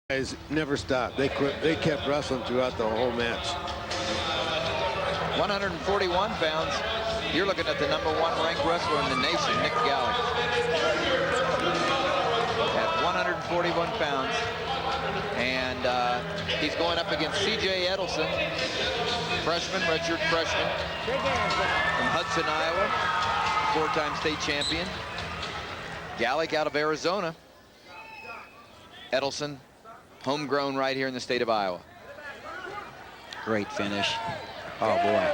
Guys never stopped. They kept wrestling throughout the whole match. 141 pounds. You're looking at the #1 ranked wrestler in the nation, Nick Gallick. At 141 pounds. And he's going up against C.J. Ettelson, freshman, redshirt freshman from Hudson, Iowa, 4-time state champion. Gallick out of Arizona. Ettelson, homegrown right here in the state of Iowa. Great finish. Oh boy,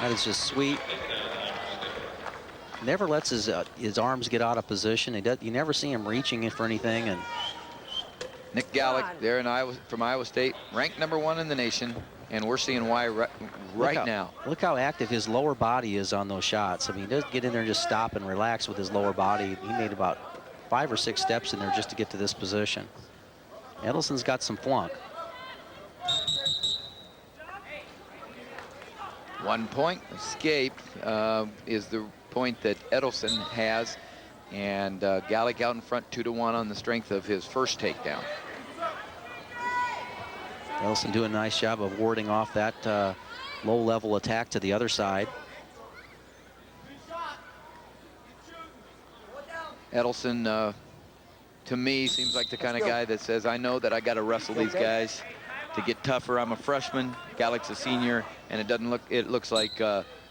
that is just sweet. Never lets his arms get out of position. You never see him reaching in for anything. And Nick Gallick there in Iowa, from Iowa State, ranked #1 in the nation, and we're seeing why right now. Look how active his lower body is on those shots. I mean, he does get in there and just stop and relax with his lower body. He made about 5 or 6 steps in there just to get to this position. Ettelson's got some flunk. 1 point escape is the point that Ettelson has, and Gallick out in front 2-1 on the strength of his first takedown. Ettelson doing a nice job of warding off that low-level attack to the other side. Ettelson, to me, seems like the kind of guy that says, I know that I got to wrestle these guys to get tougher. I'm a freshman, Gallick's a senior, and it looks like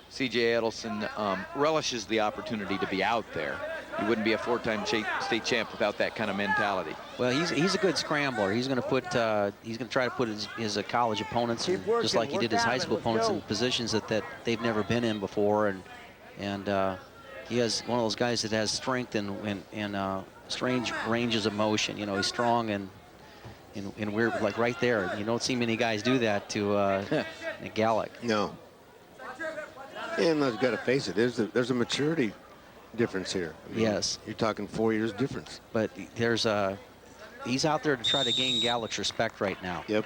C.J. Ettelson relishes the opportunity to be out there. He wouldn't be a 4-time state champ without that kind of mentality. Well, he's a good scrambler. He's going to try to put his college opponents, just like he did his high school opponents, in positions that they've never been in before, and he has one of those guys that has strength and strange ranges of motion. You know, he's strong and weird, like right there. You don't see many guys do that to Gallick. No. And I've got to face it. There's a maturity difference here. I mean, yes. You're talking 4 years difference. But he's out there to try to gain Gallick's respect right now. Yep.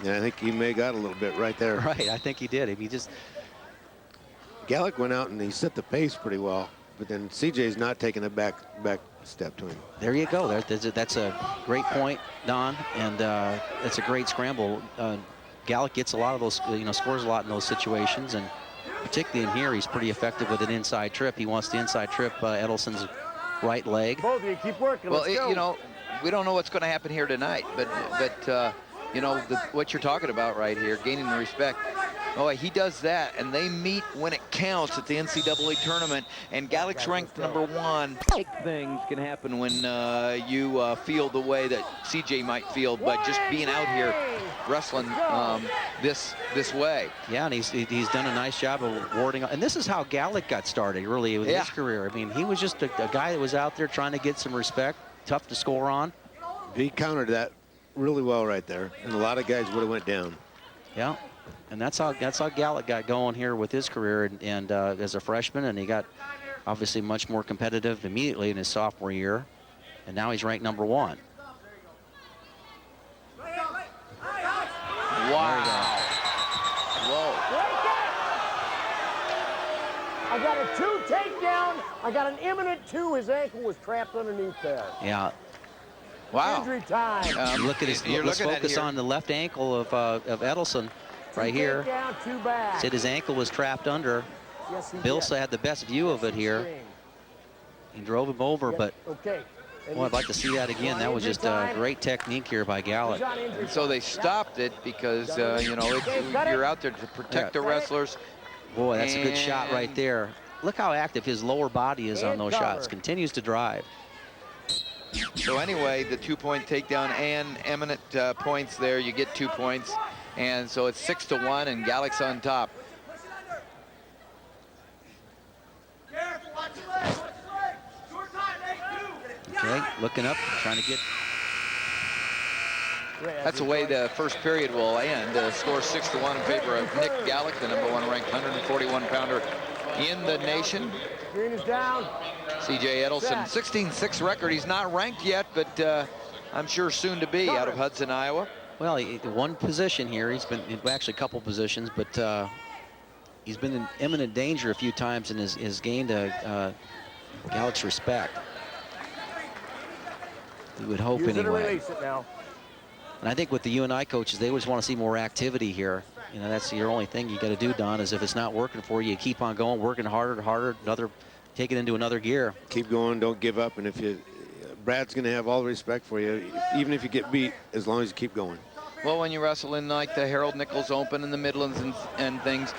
And I think he may have got a little bit right there. Right. I think he did. If he just. Gallick went out and he set the pace pretty well, but then CJ's not taking a back step to him. There you go. That's a great point, Don, and that's a great scramble. Gallick gets a lot of those, scores a lot in those situations, and particularly in here, he's pretty effective with an inside trip. He wants the inside trip Ettelson's right leg. Both of you keep working. Well, Let's go. we don't know what's going to happen here tonight, but what you're talking about right here, gaining the respect. Oh, he does that, and they meet when it counts at the NCAA tournament, and Gallick's ranked #1. Big things can happen when you feel the way that CJ might feel, but just being out here wrestling this way. Yeah, and he's done a nice job of warding off. And this is how Gallick got started, really, with his career. I mean, he was just a guy that was out there trying to get some respect, tough to score on. He countered that really well right there, and a lot of guys would have went down. Yeah. And that's how Gallick got going here with his career, and as a freshman, and he got obviously much more competitive immediately in his sophomore year, and now he's ranked #1. Wow! Whoa! I got a 2 takedown. I got an imminent 2. His ankle was trapped underneath there. Yeah. Wow. Injury time. Look at his. Let's focus on the left ankle of Ettelson. Right here. Down, 2 back. Said his ankle was trapped under. Yes, Bilsa had the best view of it here. He drove him over, but well, I'd like to see that again. That was just a great technique here by Gallick. And so they stopped it because you're out there to protect the wrestlers. Boy, that's a good shot right there. Look how active his lower body is on those shots. Continues to drive. So anyway, the 2-point takedown and eminent points there. You get 2 points. And so it's 6-1, and Gallick's on top. Okay, looking up, trying to get. That's the way the first period will end. Score 6-1 in favor of Nick Gallick, the #1 ranked 141-pounder in the nation. Green is down. C.J. Ettelson, 16-6 record. He's not ranked yet, but I'm sure soon to be, out of Hudson, Iowa. Well, one position here. He's been actually a couple positions, but he's been in imminent danger a few times and has gained Gallick's respect. You would hope Use it or anyway. release it now. And I think with the UNI coaches, they always want to see more activity here. You know, that's your only thing you got to do, Don, is if it's not working for you, you keep on going, working harder, take it into another gear. Keep going, don't give up, and if you, Brad's going to have all the respect for you, even if you get beat, as long as you keep going. Well, when you wrestle in like the Harold Nichols Open in the Midlands and things,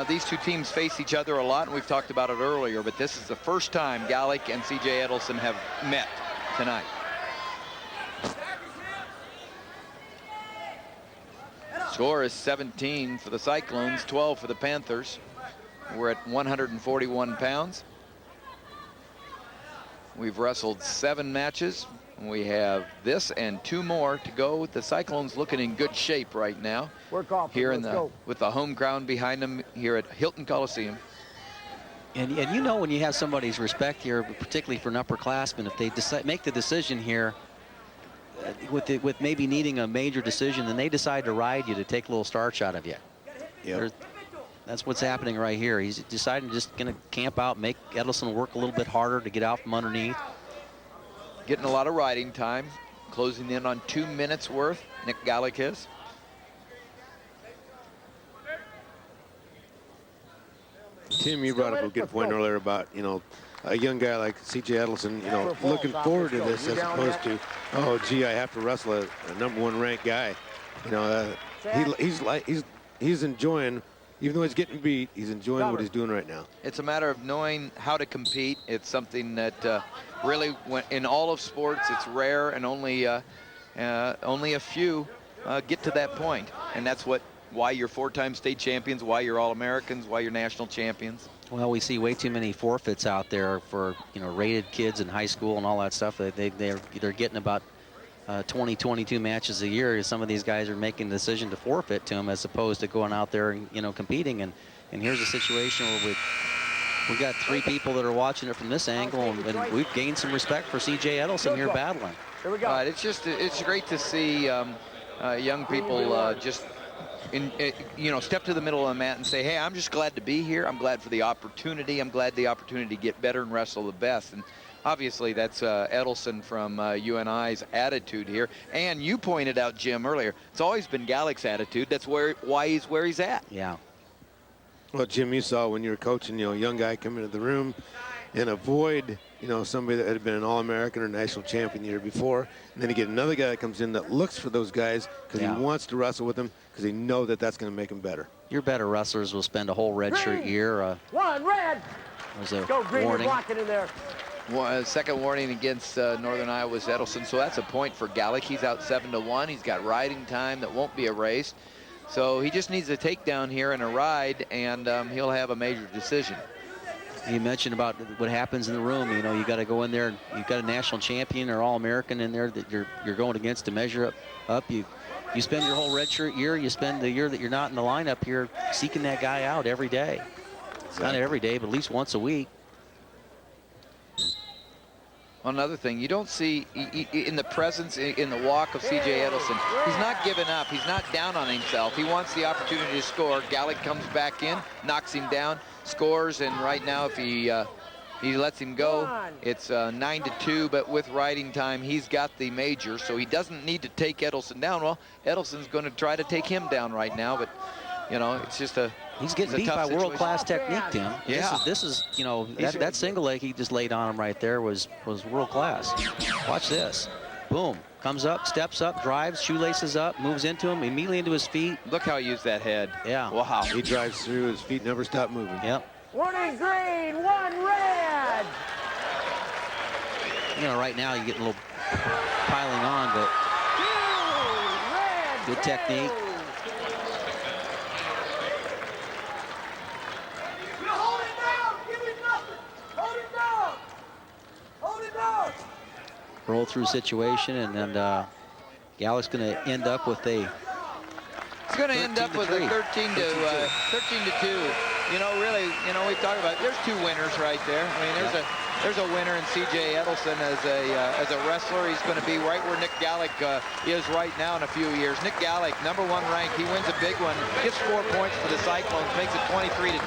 these two teams face each other a lot, and we've talked about it earlier, but this is the first time Gallick and C.J. Ettelson have met tonight. Score is 17 for the Cyclones, 12 for the Panthers. We're at 141 pounds. We've wrestled 7 matches. We have this and 2 more to go. The Cyclones looking in good shape right now. Work off Here it. with the home crowd behind them here at Hilton Coliseum. And you know when you have somebody's respect here, particularly for an upperclassman, if they make the decision here with maybe needing a major decision, then they decide to ride you to take a little starch out of you. Yep. That's what's happening right here. He's deciding just going to camp out, make Ettelson work a little bit harder to get out from underneath. Getting a lot of riding time, closing in on 2 minutes worth. Nick Gallick is. Tim, you brought up a good point earlier about, you know, a young guy like C.J. Ettelson, you know, looking forward to this as opposed to, oh, gee, I have to wrestle a #1 ranked guy. You know, he's enjoying, even though he's getting beat, he's enjoying what he's doing right now. It's a matter of knowing how to compete. It's something that really, in all of sports, it's rare, and only a few get to that point. And that's why you're 4-time state champions, why you're All-Americans, why you're national champions. Well, we see way too many forfeits out there for, you know, rated kids in high school and all that stuff. They're getting about 20, 22 matches a year. Some of these guys are making the decision to forfeit to them as opposed to going out there and, you know, competing. And here's a situation where we've got 3 people that are watching it from this angle, and we've gained some respect for C.J. Ettelson here battling. Here we go. It's great to see young people just step to the middle of the mat and say, hey, I'm just glad to be here. I'm glad for the opportunity. I'm glad the opportunity to get better and wrestle the best. And obviously that's Ettelson from UNI's attitude here. And you pointed out, Jim, earlier, it's always been Gallick's attitude. That's why he's where he's at. Yeah. Well, Jim, you saw when you were coaching, you know, a young guy come into the room and avoid, you know, somebody that had been an All-American or national champion the year before, and then you get another guy that comes in that looks for those guys because he wants to wrestle with them because he knows that that's going to make him better. Your better wrestlers will spend a whole redshirt year. 1 red. There's a Go green, warning. blocking in there. Second warning against Northern Iowa's Ettelson, so that's a point for Gallick. He's out 7-1. He's got riding time that won't be erased. So he just needs a takedown here and a ride, and he'll have a major decision. You mentioned about what happens in the room. You know, you got to go in there. You've got a national champion or All-American in there that you're going against to measure up. You spend your whole redshirt year. You spend the year that you're not in the lineup here seeking that guy out every day. Exactly. Not every day, but at least once a week. Another thing, you don't see in the presence, in the walk of C.J. Ettelson, he's not giving up. He's not down on himself. He wants the opportunity to score. Gallick comes back in, knocks him down, scores, and right now if he lets him go, it's 9-2, but with riding time, he's got the major, so he doesn't need to take Ettelson down. Well, Ettelson's going to try to take him down right now, but, you know, it's just a He's getting beat by world-class technique, Tim. Yeah. This is you know, that single leg he just laid on him right there was world-class. Watch this. Boom. Comes up, steps up, drives, shoelaces up, moves into him, immediately into his feet. Look how he used that head. Yeah. Wow. He drives through, his feet never stop moving. Yep. 1 in green, 1 red. You know, right now you get a little piling on, but good technique. Roll through situation, and then Gallick's going to end up with a. It's going to end up with a 13-2. You know, really, you know, we've talked about there's 2 winners right there. I mean, there's a winner in C.J. Ettelson as a wrestler. He's going to be right where Nick Gallick is right now in a few years. Nick Gallick, #1 ranked. He wins a big one. Gets 4 points for the Cyclones. Makes it 23-12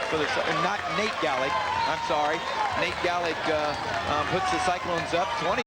for the. Not Nate Gallick. I'm sorry. Nate Gallick puts the Cyclones up 20.